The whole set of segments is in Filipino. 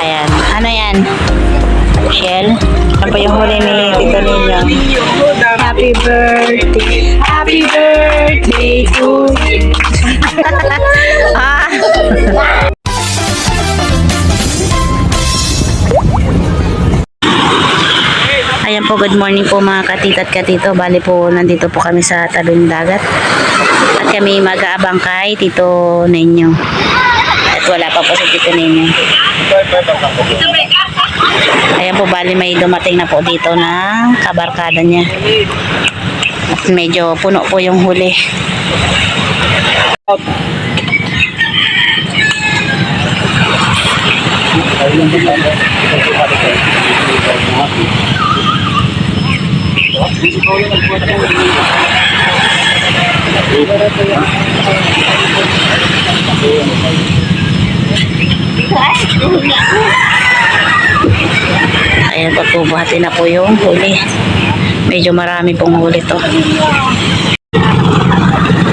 Ayan. Ano yan? Shell? Ano pa yung huli ni Tito Ninyo? Happy birthday. Happy birthday to you. Ah! Ayan po, good morning po mga katita at katito. Bali po, nandito po kami sa tabing dagat. At kami mag-aabang kay Tito Ninyo. At wala pa po si Tito Ninyo. Ayan po, bali may dumating na po dito na kabarkada niya. At medyo puno po yung huli. Ayan po, buhati na po yung huli. Medyo marami pong huli to.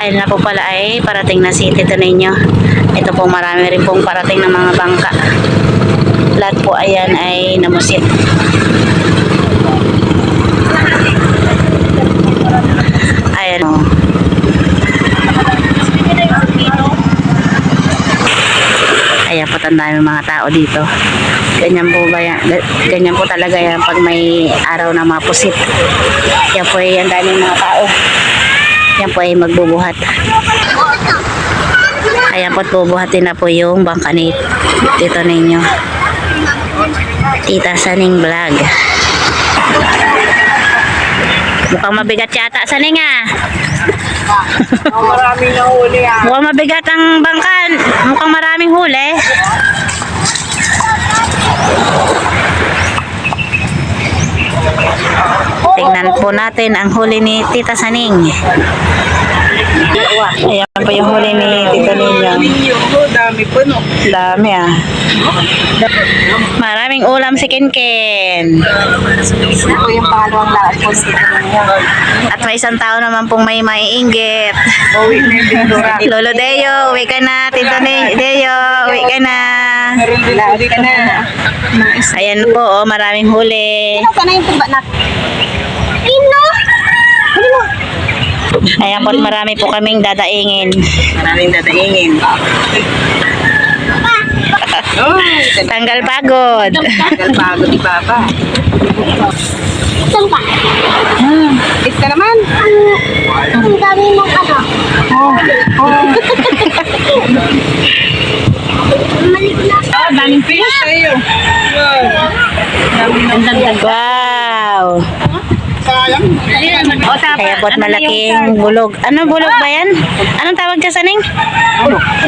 Ayun na po pala ay parating na si Tito Ninyo. Ito po, marami rin pong parating ng mga bangka. Lahat po ayan ay namusit. Ayan o. Ayan po, tandaan yung mga tao dito. Ganyan po ba yan? Ganyan po talaga yan pag may araw na mapusit. Yan po ay ang daming mga tao. Yan po ay magbubuhat. Ayan po, bubuhatin na po yung bangka ni Tito Ninyo. Tita Saning Vlog. Mukhang mabigat yata, Saning ah. Maraming nahuli ah. Mukhang mabigat ang bangkan. Mukhang maraming huli. Tingnan po natin ang huli ni Tita Saning. Ayan pa yung huli ni Tito Ninyo. Dami po no. Dami ah. Maraming ulam si Kenken. Ito yung pangalawang lahat po si Tito Ninyo. At may isang tao naman pong may maiinggit. Uwi na yung bindura. Lolo Deo, uwi ka na. Tito Deo, uwi ka na. Meron din po dito na. Ayan po, oh, maraming huli. Saan na yung tumba na? Ayan po, marami po kaming dadaingin. Maraming dadaingin. Tanggal pagod. Tagal bago ni Papa. Ito naman. Ang dami mong ano. Malik na. Daming fish sa'yo. Ang dagdag. Wow. Sayang. Kaya po't malaking bulog. Ano bulog ba yan? Anong tawag ka, Saning?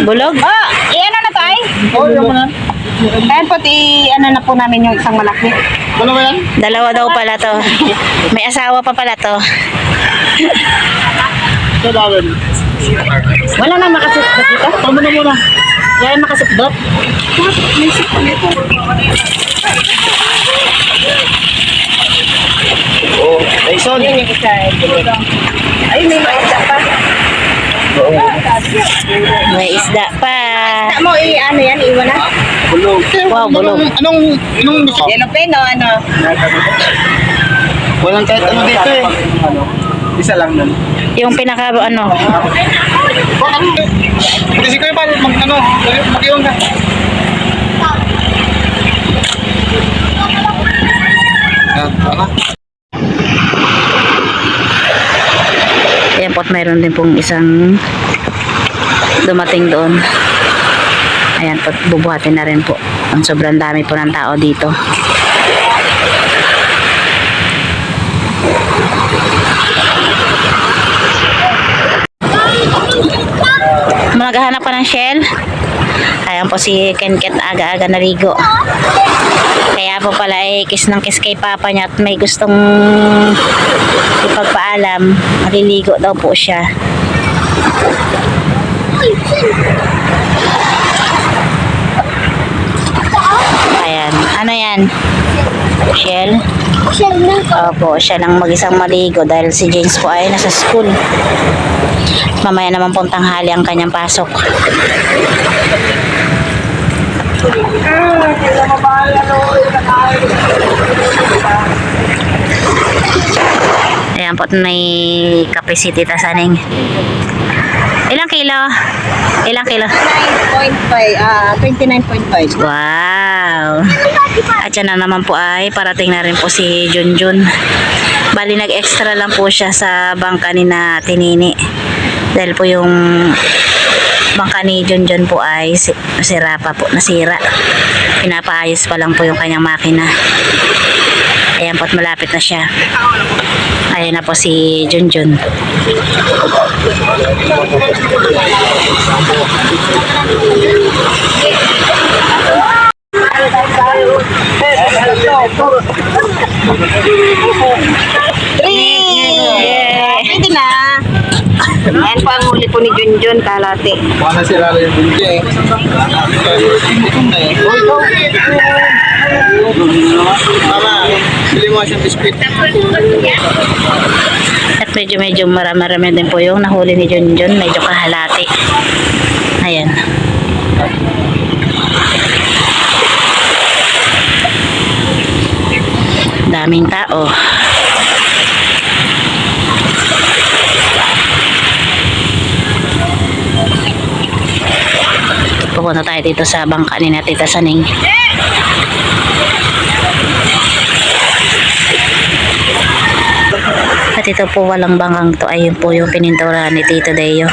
Bulog? Oh, iyan na tayo. Oo, yung na. Kaya po, ano na po namin yung isang malaki. Ano ba yan? Dalawa daw pala to. May asawa pa pala to. Wala nang makasipdot dito? Tama na muna. Wala nang makasipdot? May sipdot dito. Oh, Tyson. Yun yung isa. Ay, may maisda pa. May isda pa. Ano mo, ano yan, iwan na? Bulog. Wow, bulog. Anong Yellow pen o ano? walang kahit ano dito eh. Isa lang nun. Yung pinaka ano. Kasi ko yung parang mag-iwan ka. Ano? Ayan po, at mayroon din pong isang dumating doon. Ayan po, bubuhatin na rin po. Ang sobrang dami po ng tao dito. Maghahanap pa ng shell. Ayan po si Kenket, aga-aga naligo. Kaya po pala ay kiss ng kiss kay papa niya at may gustong ipagpaalam. Maliligo daw po siya. Ayan. Ano yan? Shell? Shell na. Opo, siya lang mag-isang maligo dahil si James po ay nasa school. Mamaya naman pong tanghali ang kanyang pasok. Ayan po, may kape si Tita Saning. Ilang kilo? Ilang kilo? 29.5. Wow! At yan na naman po ay parating na rin po si Junjun. Bali nag-extra lang po siya sa bangka ni na Tinini. Dahil po yung bangka ni Junjun po ay nasira pa po. Nasira. Pinapaayos pa lang po yung kanyang makina. Ayan po at malapit na siya. Ayan na po si Junjun. Pwede na. Ayan po ang huli po ni Junjun, kalate. Baka nasira lang yung bulto eh. Mama, bili mo siyang biskuit. At medyo marami din po yung nahuli ni Junjun. Medyo kahalati. Ayan. Daming tao. Pupunta tayo dito sa bangka ni na Tita Saning. At ito po walang bangkang to. Ayun po yung pininturahan ni Tito Deo.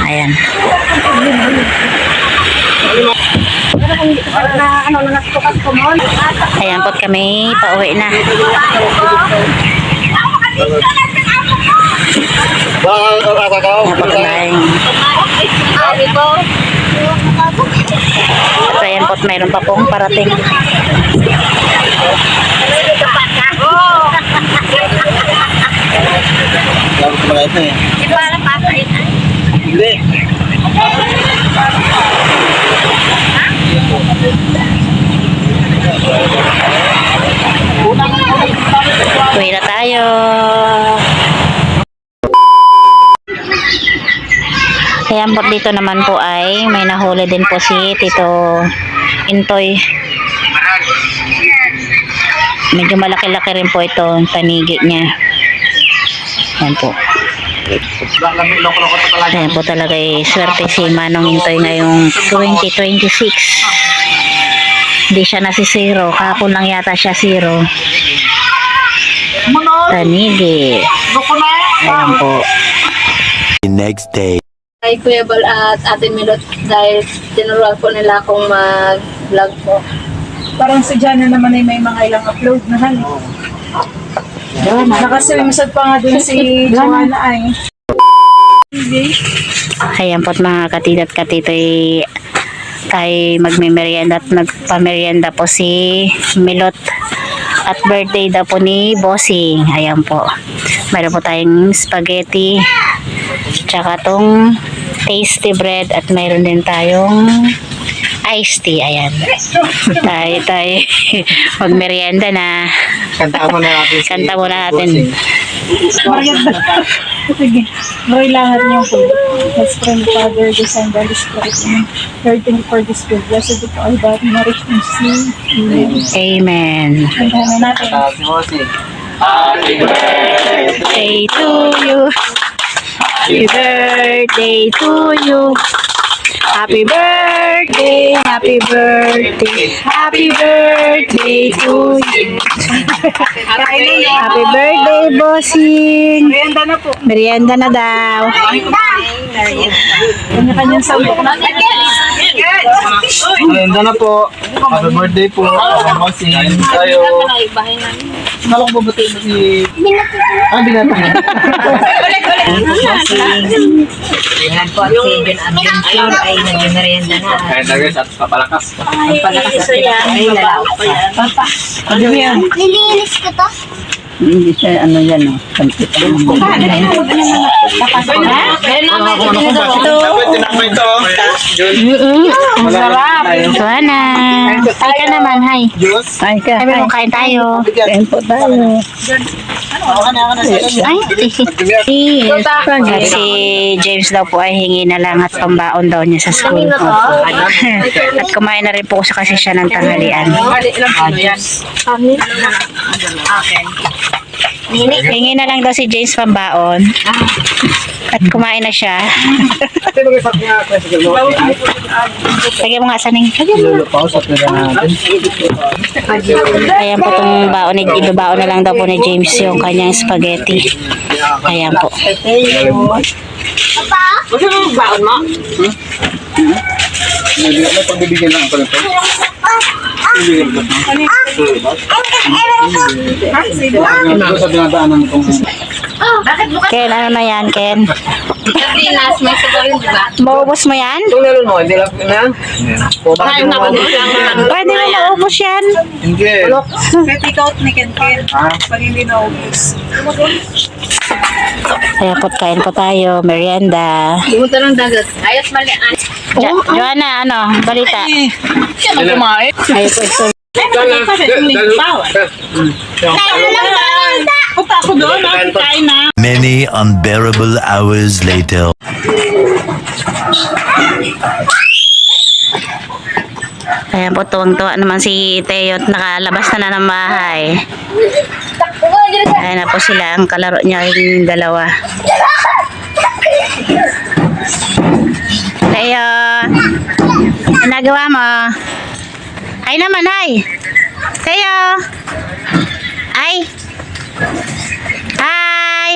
Ayan. Ayan po kami pauwi na. Ayan po tayo. At ayan po mayroon pa pong parating. Dapat kumagayat na eh. Hindi. Uwi na tayo. Ayan po dito naman po ay may nahuli din po si Tito Intoy. Medyo malaki-laki rin po ito ang tanigi niya. Ayan po. Ayan po talaga swerte si Manong Intoy ngayong 2026. Hindi siya nasisiro. Kahapon lang yata siya zero. Tanigi. Ayan po. The next day. Kay Kuya Bal at Ate Milot dahil tinuruan po nila akong mag-vlog po. Parang si Jana naman ay may mga ilang upload na han. Nakaswimsuit pa nga din si Joanna ay. Ayan po mga katid at katitoy, tayo magmimerienda at magpamerienda po si Milot at birthday daw po ni Bossing. Ayan po, mayroon po tayong spaghetti tsaka tong tasty bread at mayroon din tayong iced tea. Ayan, tayo magmerienda na. Kanta mo na natin. Kanta muna natin. Sige, Roy langat niyo po. Let's pray, Father, the Son, the Holy Spirit. Amen. For this good, blessed be all that nourish and see. Amen. Amen. Kantahan na natin. Si Jose. Birthday to you. Happy birthday to you. Happy birthday, happy birthday, happy birthday to you. Happy birthday, Bossing. Merienda na po. Merienda na daw. Kanya-kanyang sambok na. Maganda na po. Happy birthday po. Kasi tayo. Malong babatiin mo si... binata mo. Yan po, si Jun at ay nag-merienda na. Kaya na guys, at papalakas. Ang palakas at ay lalaki pa yan. Ano yan? Nilinis ko to. Hindi siya ano yan o. Tinakmay ito. Ang sarap. Suana. Hi ka naman, hi. Diyos. Hi ka. Sabi mo kain tayo. Kain po tayo. Ay, si James daw po ay hingi na lang at pambaon daw niya sa school. At kumain na rin po siya kasi siya ng tanghalian. Hingi na lang daw si James pambaon. At kumain na siya. Lagyan mo nga sa ning. Ayan po itong baon. Ibabaon na lang daw po ni James yung kanyang spaghetti. Ayan po. Pagbibigyan lang ako nito. Sa dinadaanan itong Ken, ano na yan, Ken? Sardinas, may sabaw yun, di ba? Maubos mo yan? itong lalo mo, hindi lang na. Kain na ko din lang naman. Pwede mo maubos yan. Hindi. May take out ni Ken pag hindi naubos. Ayan po, kain po tayo. Merienda. Pumunta ng dagat. Ayos mali. Joanna, ano? Balita. Siya mag-kumain. Ayun po, ito. Punta ako doon, kain na. Many unbearable hours later. Ayan po, tuwang-tuwa naman si Teo at nakalabas na ng bahay. Ayan na po sila, ang kalaro niya yung dalawa. Teo, ano nagawa mo? Ay naman, ay! Teo! Ay! Ay!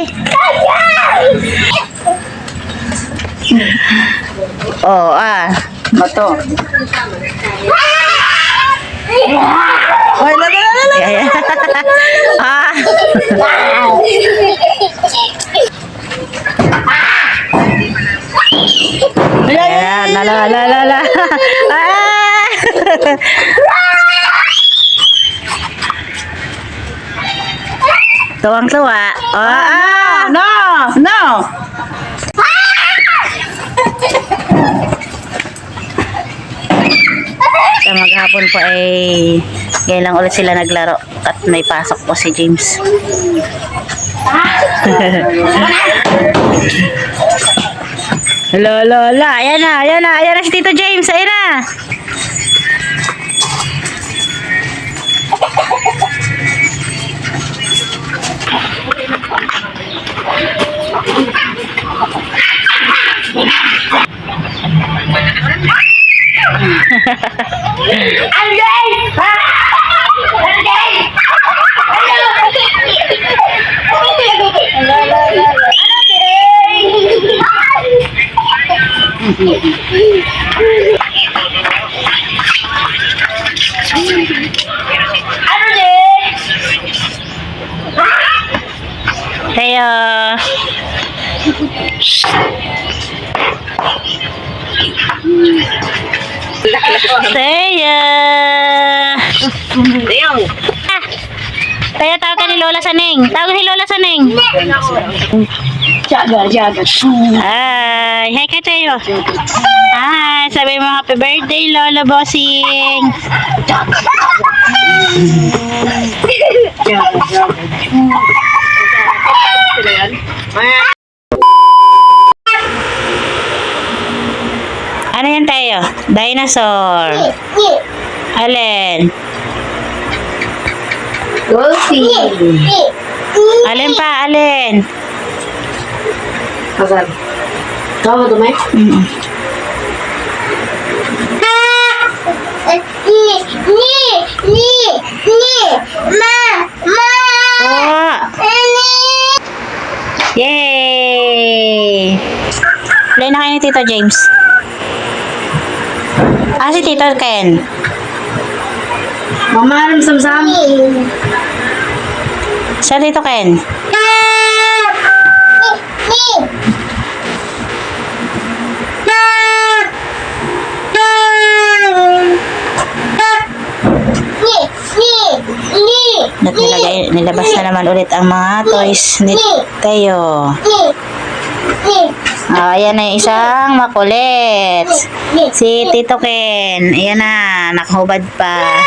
Oh, Mato. Ay, la. Ah. Ayan, la. Ah. Tuwang-tuwa. No. Sa maghapon po ay ngayon lang ulit sila naglaro at may pasok po si James. Lola, ayan na si Tito James, ayan na. Teo. Teo. Teo, tawag ka ni Lola Saneng. Tawag ni Lola Saneng. Jaga. Hi kay Teo. Hi, sabi mo happy birthday, Lola Bossing. Ano yan tayo? Dinosaur. Alin? Dolphin. Alin pa? Alin? Kasal. Kamu tuh, Mek? Oh! Yay! Play na kayo ni Tito James. Si Tito Ken. Mama, alam sam-sam. Sa Tito Ken. Nilabas na naman ulit ang mga toys ni Teo. Ayan na yung isang makulit. Si Tito Ken. Ayan na, nakahubad pa.